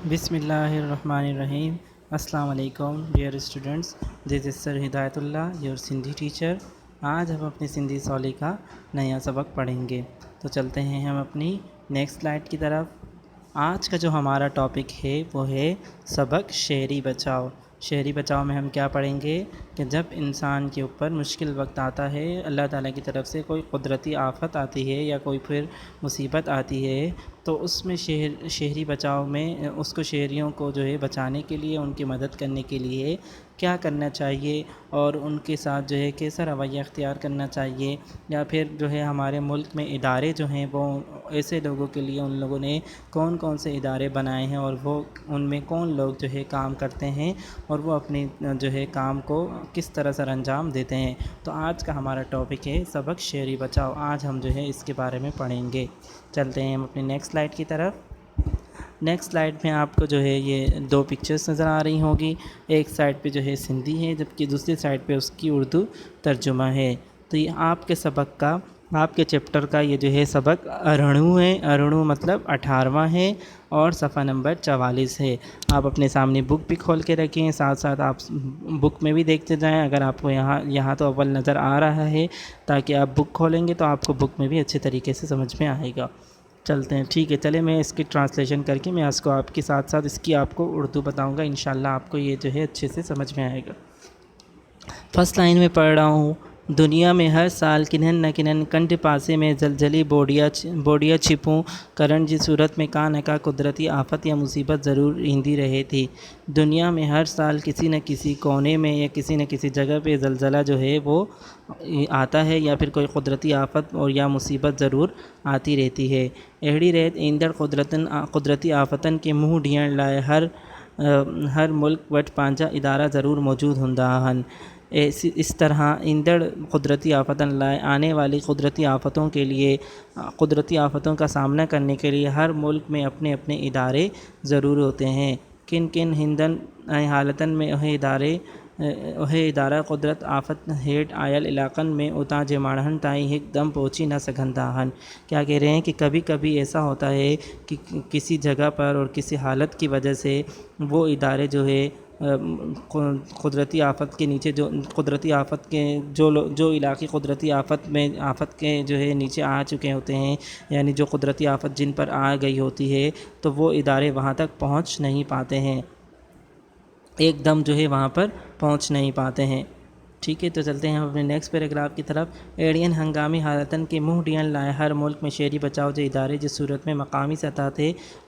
بسم اللہ الرحمن الرحیم۔ السلام علیکم ڈیئر اسٹوڈنٹس، دس از سر ہدایت اللہ یور سندھی ٹیچر۔ آج ہم اپنی سندھی سولی کا نیا سبق پڑھیں گے، تو چلتے ہیں ہم اپنی نیکسٹ سلائیڈ کی طرف۔ آج کا جو ہمارا ٹاپک ہے وہ ہے سبق شعری بچاؤ۔ شعری بچاؤ میں ہم کیا پڑھیں گے کہ جب انسان کے اوپر مشکل وقت آتا ہے، اللہ تعالیٰ کی طرف سے کوئی قدرتی آفت آتی ہے یا کوئی پھر مصیبت آتی ہے، تو اس میں شعری بچاؤ میں اس کو شعریوں کو جو ہے بچانے کے لیے، ان کی مدد کرنے کے لیے کیا کرنا چاہیے اور ان کے ساتھ جو ہے کیسا رویہ اختیار کرنا چاہیے، یا پھر جو ہے ہمارے ملک میں ادارے جو ہیں وہ ایسے لوگوں کے لیے ان لوگوں نے کون کون سے ادارے بنائے ہیں اور وہ ان میں کون لوگ جو ہے کام کرتے ہیں اور وہ اپنی جو ہے کام کو کس طرح سر انجام دیتے ہیں۔ تو آج کا ہمارا ٹاپک ہے سبق شعری بچاؤ۔ آج ہم جو ہے اس کے بارے میں پڑھیں گے۔ چلتے ہیں ہم اپنی نیکسٹ سلائیڈ کی طرف۔ نیکسٹ سلائیڈ میں آپ کو جو ہے یہ دو پکچرز نظر آ رہی ہوگی، ایک سائڈ پہ جو ہے سندھی ہے جبکہ دوسری سائڈ پہ اس کی اردو ترجمہ ہے۔ تو یہ آپ کے سبق کا، آپ کے چیپٹر کا یہ جو ہے سبق ارہنو ہے۔ ارہنو مطلب 18واں ہے اور صفحہ نمبر 44 ہے۔ آپ اپنے سامنے بک بھی کھول کے رکھیں، ساتھ ساتھ آپ بک میں بھی دیکھتے جائیں اگر آپ کو یہاں تو اول نظر آ رہا ہے، تاکہ آپ بک کھولیں گے تو آپ کو بک میں بھی اچھے طریقے سے سمجھ میں آئے گا۔ چلتے ہیں، ٹھیک ہے، چلے میں اس کی ٹرانسلیشن کر کے میں اس کو آپ کے ساتھ ساتھ اس کی آپ کو اردو بتاؤں گا، انشاءاللہ آپ کو یہ جو ہے اچھے سے سمجھ میں آئے گا۔ فرسٹ لائن میں پڑھ رہا ہوں۔ دنیا میں ہر سال کنہن نہ کنہن کنڈ پاسے میں زلزلی بوڈیا چھپوں کرن جی صورت میں کا نہ کا قدرتی آفت یا مصیبت ضرور ایندی رہے تھی۔ دنیا میں ہر سال کسی نہ کسی کونے میں یا کسی نہ کسی جگہ پہ زلزلہ جو ہے وہ آتا ہے یا پھر کوئی قدرتی آفت اور یا مصیبت ضرور آتی رہتی ہے۔ ایڑی ریت ایندڑ قدرتی آفتن کے منہ ڈھیڑ لائے ہر ملک وٹ پانجا ادارہ ضرور موجود ہوندا ہن۔ اس طرح ایندڑ قدرتی آفتن لائے آنے والی قدرتی آفتوں کے لیے، قدرتی آفتوں کا سامنا کرنے کے لیے ہر ملک میں اپنے اپنے ادارے ضرور ہوتے ہیں۔ کن کن ہندن حالتن میں اہے ادارہ قدرت آفت ہیٹ آیل علاقن میں اتاں جے ماڑہن تائیں ایک دم پہنچی نہ سگھندا ہن۔ کیا کہہ رہے ہیں کہ کبھی کبھی ایسا ہوتا ہے کہ کسی جگہ پر اور کسی حالت کی وجہ سے وہ ادارے جو ہے قدرتی آفت کے نیچے، جو قدرتی آفت کے جو علاقے قدرتی آفت کے جو ہے نیچے آ چکے ہوتے ہیں، یعنی جو قدرتی آفت جن پر آ گئی ہوتی ہے تو وہ ادارے وہاں تک پہنچ نہیں پاتے ہیں، ایک دم جو ہے وہاں پر پہنچ نہیں پاتے ہیں۔ ٹھیک ہے، تو چلتے ہیں ہم اپنے نیکسٹ پیراگراف کی طرف۔ ایڑین ہنگامی حالتن کے منہ ڈیڑ لائے ہر ملک میں شعری بچاؤ جے ادارے جس صورت میں مقامی سطح تے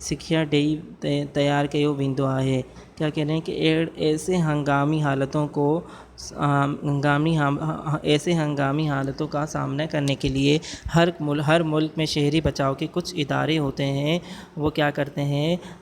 سکھیا ڈیئی تیار کیو ویندو آہے۔ کیا کہہ رہے ہیں کہ ایسے ہنگامی حالتوں کا سامنا کرنے کے لیے ہر ملک میں شہری بچاؤ کے کچھ ادارے ہوتے ہیں۔ وہ کیا کرتے ہیں،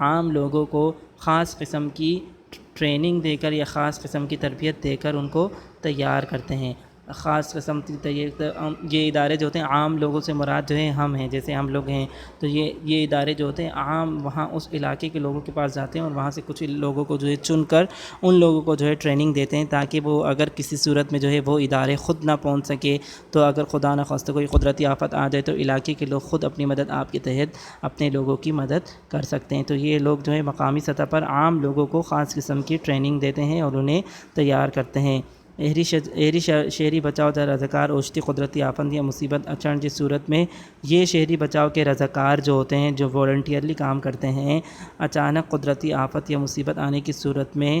عام لوگوں کو خاص قسم کی ٹریننگ دے کر یا خاص قسم کی تربیت دے کر ان کو تیار کرتے ہیں۔ خاص قسم کی یہ ادارے جو ہوتے ہیں، عام لوگوں سے مراد جو ہے ہم ہیں، جیسے ہم لوگ ہیں، تو یہ ادارے جو ہوتے ہیں عام وہاں اس علاقے کے لوگوں کے پاس جاتے ہیں اور وہاں سے کچھ لوگوں کو جو ہے چن کر ان لوگوں کو جو ہے ٹریننگ دیتے ہیں، تاکہ وہ اگر کسی صورت میں جو ہے وہ ادارے خود نہ پہنچ سکے، تو اگر خدا نخواستہ کوئی قدرتی آفت آ جائے تو علاقے کے لوگ خود اپنی مدد آپ کے تحت اپنے لوگوں کی مدد کر سکتے ہیں۔ تو یہ لوگ جو ہے مقامی سطح پر عام لوگوں کو خاص قسم کی ٹریننگ دیتے ہیں اور انہیں تیار کرتے ہیں۔ ایری شہری بچاؤ جا رضاکار اوشتی قدرتی آفت یا مصیبت اچن جس صورت میں یہ شہری بچاؤ کے رضاکار جو ہوتے ہیں، جو والنٹیئرلی کام کرتے ہیں، اچانک قدرتی آفت یا مصیبت آنے کی صورت میں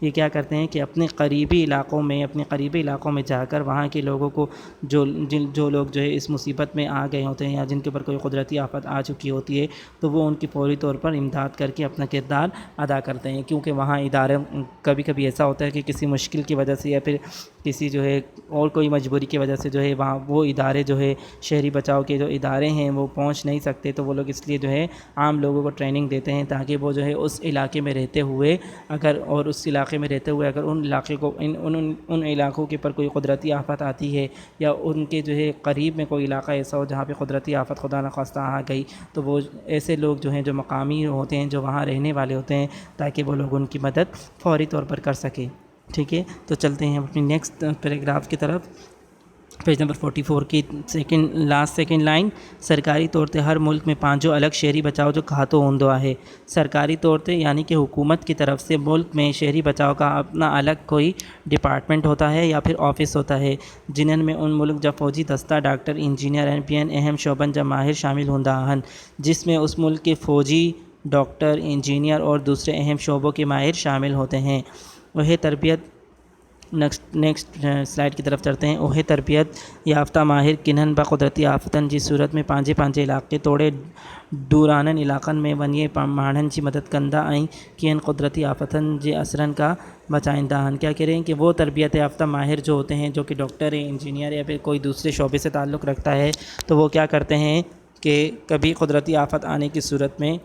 یہ کیا کرتے ہیں کہ اپنے قریبی علاقوں میں جا کر وہاں کے لوگوں کو، جو لوگ جو ہے اس مصیبت میں آ گئے ہوتے ہیں یا جن کے اوپر کوئی قدرتی آفت آ چکی ہوتی ہے، تو وہ ان کی فوری طور پر امداد کر کے اپنا کردار ادا کرتے ہیں، کیونکہ وہاں ادارے کبھی کبھی ایسا ہوتا ہے کہ کسی مشکل کی وجہ سے یا پھر کسی جو ہے اور کوئی مجبوری کی وجہ سے جو ہے وہاں وہ ادارے جو ہے شہری بچاؤ کے جو ادارے ہیں وہ پہنچ نہیں سکتے، تو وہ لوگ اس لیے جو ہے عام لوگوں کو ٹریننگ دیتے ہیں تاکہ وہ جو ہے اس علاقے میں رہتے ہوئے اگر ان علاقوں کے پر کوئی قدرتی آفت آتی ہے یا ان کے جو ہے قریب میں کوئی علاقہ ایسا ہو جہاں پہ قدرتی آفت خدا نخواستہ آ گئی، تو وہ ایسے لوگ جو ہیں جو مقامی ہوتے ہیں، جو وہاں وہاں رہنے والے ہوتے ہیں تاکہ وہ لوگ ان کی مدد فوری طور پر کر سکیں. ٹھیک ہے، تو چلتے ہیں اپنی نیکسٹ پیراگراف کی طرف. پیج نمبر 44 کی سیکنڈ لائن. سرکاری طور تے ہر ملک میں پانچوں الگ شہری بچاؤ جو کھاتو ہوندو ہے. سرکاری طور تے یعنی کہ حکومت کی طرف سے ملک میں شہری بچاؤ کا اپنا الگ کوئی ڈپارٹمنٹ ہوتا ہے یا پھر آفس ہوتا ہے، جنہن میں ان ملک جب فوجی دستہ، doctor, engineer, N P N اہم شعبن جب ماہر شامل ہوندا ہن، جس میں اس ملک کے فوجی، ڈاکٹر، انجینئر اور دوسرے اہم شعبوں کے ماہر شامل ہوتے ہیں. وہ تربیت نیکسٹ سلائڈ کی طرف چڑھتے ہیں. وہ تربیت یافتہ ماہر کنہن با قدرتی آفتن جی صورت میں پانچے علاقے توڑے دورانن علاقن میں ونیے ماڑھن جی مدد کندہ آئیں کہ ان قدرتی آفتن جی اثرن کا بچائندہ ہن. کیا کہہ رہے ہیں کہ وہ تربیت یافتہ ماہر جو ہوتے ہیں، جو کہ ڈاکٹر ہے، انجینئر یا پھر کوئی دوسرے شعبے سے تعلق رکھتا ہے، تو وہ کیا کرتے ہیں کہ کبھی قدرتی آفت آنے کی صورت میں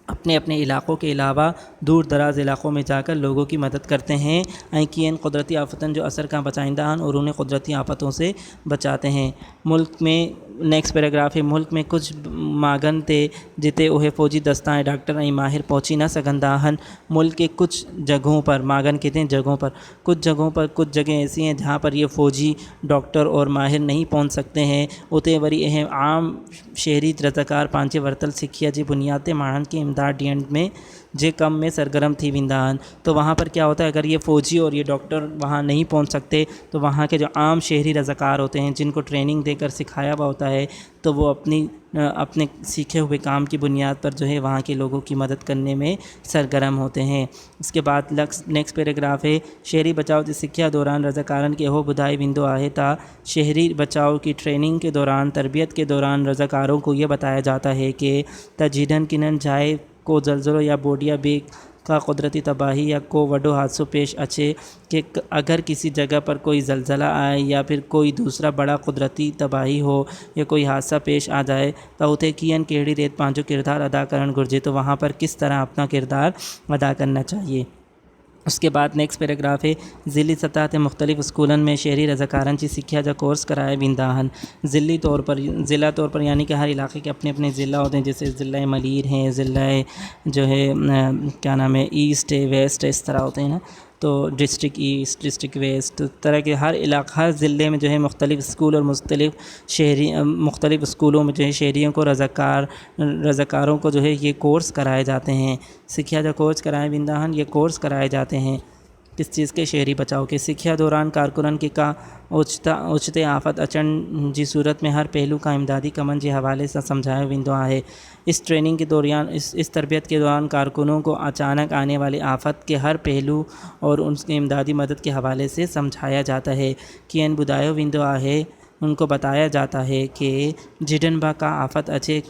اپنے علاقوں کے علاوہ دور دراز علاقوں میں جا کر لوگوں کی مدد کرتے ہیں کہ ان قدرتی آفتن جو اثر کا بچائندہ ہن اور انہیں قدرتی آفتوں سے بچاتے ہیں. ملک میں نیکسٹ پیراگراف ہے. ملک میں کچھ ماگن تے جتے وہ فوجی دستائیں، ڈاکٹر ماہر پہنچی نہ سکندہ ہن. ملک کے کچھ جگہوں پر، ماگن کہتے ہیں جگہوں پر، کچھ جگہیں ایسی ہیں جہاں پر یہ فوجی، ڈاکٹر اور ماہر نہیں پہنچ سکتے ہیں. اتے وری اہم عام شہری رضاکار پانچے ورتل سکھیا جی بنیاد تے ماڑھن کی امداد ڈینڈ میں جے کم میں سرگرم تھی ویندا ہن. تو وہاں پر کیا ہوتا ہے، اگر یہ فوجی اور یہ ڈاکٹر وہاں نہیں پہنچ سکتے تو وہاں کے جو عام شہری رضاکار ہوتے ہیں، جن کو ٹریننگ دے کر سکھایا ہوا ہوتا ہے، تو وہ اپنے سیکھے ہوئے کام کی بنیاد پر جو ہے وہاں کے لوگوں کی مدد کرنے میں سرگرم ہوتے ہیں. اس کے بعد نیکسٹ پیراگراف ہے. شہری بچاؤ دی سکھیا دوران رضاکارن کے ہو بدائی وندو آہے تا شہری بچاؤ کی ٹریننگ کے دوران، تربیت کے دوران رضاکاروں کو یہ بتایا جاتا ہے کہ تجھیدن کنن جائے کو زلزلوں یا بوڈیا بے کا قدرتی تباہی یا کو وڈو حادثوں پیش اچھے کہ اگر کسی جگہ پر کوئی زلزلہ آئے یا پھر کوئی دوسرا بڑا قدرتی تباہی ہو یا کوئی حادثہ پیش آ جائے تو اتے کین کیڑی ریت پانچوں کردار ادا کرن گرجے، تو وہاں پر کس طرح اپنا کردار ادا کرنا چاہیے. اس کے بعد نیکسٹ پیراگراف ہے. ضلعی سطح تے مختلف اسکولن میں شہری رضاکارن چی سکھیا جا کورس کرائے ویندا ہن. ضلعی طور پر یعنی کہ ہر علاقے کے اپنے ضلع ہوتے ہیں، جیسے ضلع ملیر ہیں، ضلع جو ہے کیا نام ہے ایسٹ ہے، ویسٹ ہے، اس طرح ہوتے ہیں نا. تو ڈسٹرک ایسٹ، ڈسٹرک ویسٹ، تو طرح کے ہر ضلع میں جو ہے مختلف اسکول اور مختلف اسکولوں میں جو ہے شہریوں کو رضاکاروں کو جو ہے یہ کورس کرائے جاتے ہیں. سکھیا جا کورس کرائے ویندا ہن. یہ کورس کرائے جاتے ہیں کس چیز کے؟ شہری بچاؤ کے. سکھیا دوران کارکنن کے کا اوچتے آفت اچن جی صورت میں ہر پہلو کا امدادی کمن جی حوالے سے سمجھایا ویندو ہے. اس ٹریننگ کے دوران، اس تربیت کے دوران کارکنوں کو اچانک آنے والی آفت کے ہر پہلو اور ان کے امدادی مدد کے حوالے سے سمجھایا جاتا ہے. کین بدایو ویندو ہے، ان کو بتایا جاتا ہے کہ جڈن با کا آفت اچھے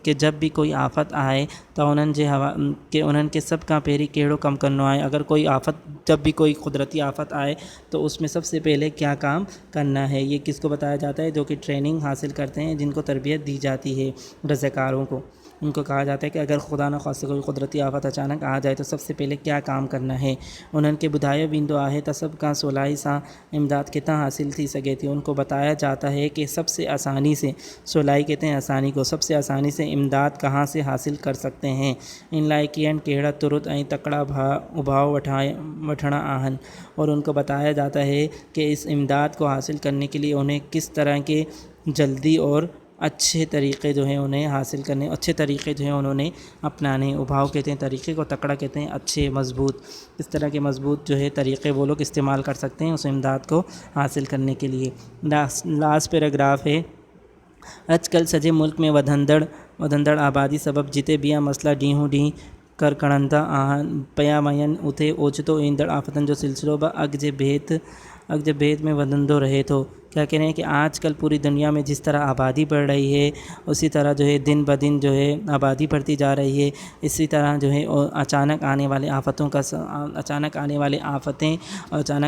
کہ جب بھی کوئی آفت آئے تو انہن کے سب کا پہری کیڑو کم کرنا آئے. اگر کوئی آفت، جب بھی کوئی قدرتی آفت آئے تو اس میں سب سے پہلے کیا کام کرنا ہے، یہ کس کو بتایا جاتا ہے؟ جو کہ ٹریننگ حاصل کرتے ہیں، جن کو تربیت دی جاتی ہے رضاکاروں کو. ان کو کہا جاتا ہے کہ اگر خدا نخواستہ کوئی قدرتی آفت اچانک آ جائے تو سب سے پہلے کیا کام کرنا ہے. انہن کے بدھائے ویندو آہے تا سب کا سولائی سا امداد کتنا حاصل تھی سکے تھی. ان کو بتایا جاتا ہے کہ سب سے آسانی سے، سولائی کہتے ہیں آسانی کو، سب سے آسانی سے امداد کہاں سے حاصل کر سکتے ہیں. ان لائکین کیڑا ترت تکڑا ابھاؤ وٹھنا آہن. اور ان کو بتایا جاتا ہے کہ اس امداد کو حاصل کرنے کے لیے انہیں کس طرح کے جلدی اور اچھے طریقے جو ہیں انہیں حاصل کرنے، اچھے طریقے جو ہیں انہوں نے اپنانے. ابھاؤ کہتے ہیں طریقے کو، تکڑا کہتے ہیں اچھے، مضبوط. اس طرح کے مضبوط جو ہے طریقے وہ لوگ استعمال کر سکتے ہیں اس امداد کو حاصل کرنے کے لیے. لاسٹ پیراگراف ہے. آج کل سجے ملک میں ودھندڑ آبادی سبب جتے بیا مسئلہ ڈیہوں ڈیں کرکڑندہ آہن پیا مین اتھے اوچتو ایندڑ آفتن جو سلسلوں با اگ جے بھیت میں ودندو رہے تو. کیا کہہ رہے ہیں کہ آج کل پوری دنیا میں جس طرح آبادی بڑھ رہی ہے، اسی طرح جو ہے دن بدن جو ہے آبادی بڑھتی جا رہی ہے. اسی طرح جو ہے اچانک آنے والے آفتیں اور اچانک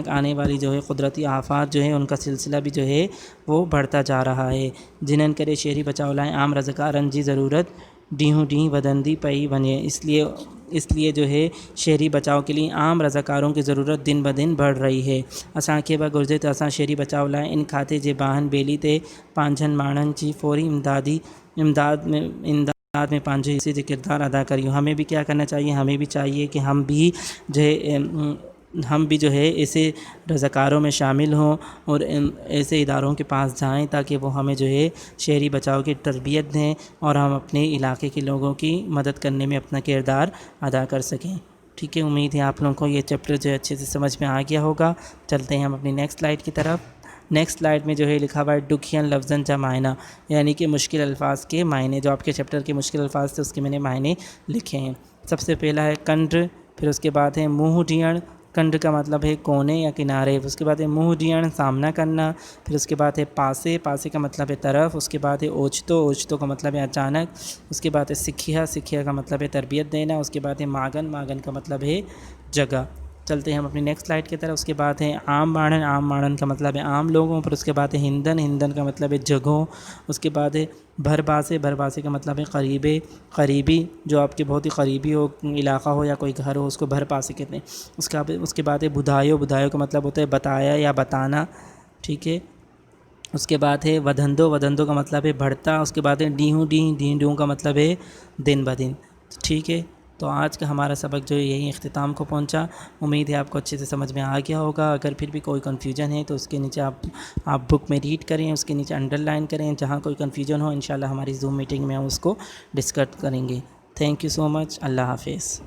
آنے والی جو ہے قدرتی آفات جو ہے ان کا سلسلہ بھی جو ہے وہ بڑھتا جا رہا ہے. جنہن کرے شہری بچاؤ لائیں عام رضاکارن جی ضرورت ڈیہوں ڈیں ودندی پئی بنے. اس لیے جو ہے شہری بچاؤ کے لیے عام رضاکاروں کی ضرورت دن بدن بڑھ رہی ہے. اساں کے با گرجے تو اساں شہری بچاؤ لائیں ان کھاتے جے باہن بیلی تے پانجھن ماڑن چی فوری امداد بعد میں پانچ اسی کردار ادا کری ہوں. ہمیں بھی کیا کرنا چاہیے؟ ہمیں بھی چاہیے کہ ہم بھی جو ہے ایسے رضاکاروں میں شامل ہوں اور ایسے اداروں کے پاس جائیں تاکہ وہ ہمیں جو ہے شہری بچاؤ کی تربیت دیں اور ہم اپنے علاقے کے لوگوں کی مدد کرنے میں اپنا کردار ادا کر سکیں. ٹھیک ہے، امید ہے آپ لوگوں کو یہ چیپٹر جو ہے اچھے سے سمجھ میں آ گیا ہوگا. چلتے ہیں ہم اپنی نیکسٹ سلائیڈ کی طرف. نیکسٹ سلائیڈ میں جو ہے لکھا ہوا ہے ڈکھین لفظاً جا معنی، یعنی کہ مشکل الفاظ کے معنی. جو آپ کے چیپٹر کے مشکل الفاظ تھے اس کے میں نے معنی لکھے ہیں. سب سے پہلا ہے کنڈ، پھر اس کے بعد ہے منہ ڈیڑھ. کنڈ کا مطلب ہے کونے یا کنارے. اس کے بعد ہے منہ ڈیڑھ، سامنا کرنا. پھر اس کے بعد ہے پاسے، پاسے کا مطلب ہے طرف. اس کے بعد ہے اوچتو، اوچتو کا مطلب ہے اچانک. اس کے بعد ہے سکھیا، سکھیا کا مطلب ہے تربیت دینا. اس کے بعد ہے ماگن، ماگن کا مطلب ہے جگہ. چلتے ہیں ہم اپنی نیکسٹ سلائیڈ کی طرف. اس کے بعد ہے عام ماڑن، عام ماڑن کا مطلب ہے عام لوگوں. پھر اس کے بعد ہے ہندن، ہندن کا مطلب ہے جگہوں. اس کے بعد ہے بھر باسے، بھر باسے کا مطلب ہے قریبے، قریبی جو آپ کے بہت ہی قریبی ہو، علاقہ ہو یا کوئی گھر ہو، اس کو بھر پاسے کہتے ہیں. اس کے بعد ہے بدھایو، بدھایو کا مطلب ہوتا ہے بتایا یا بتانا. ٹھیک ہے. اس کے بعد ہے ودھندو، ودھندو کا مطلب ہے بڑھتا. اس کے بعد ہے ڈیہوں، ڈیہوں، ڈیہوں، ڈیہوں کا مطلب ہے دن بدن. ٹھیک ہے. تو آج کا ہمارا سبق جو ہے یہی اختتام کو پہنچا. امید ہے آپ کو اچھے سے سمجھ میں آ گیا ہوگا. اگر پھر بھی کوئی کنفیوژن ہے تو اس کے نیچے آپ بک میں ریڈ کریں، اس کے نیچے انڈر لائن کریں. جہاں کوئی کنفیوژن ہو انشاءاللہ ہماری زوم میٹنگ میں ہم اس کو ڈسکس کریں گے. تھینک یو سو مچ. اللہ حافظ.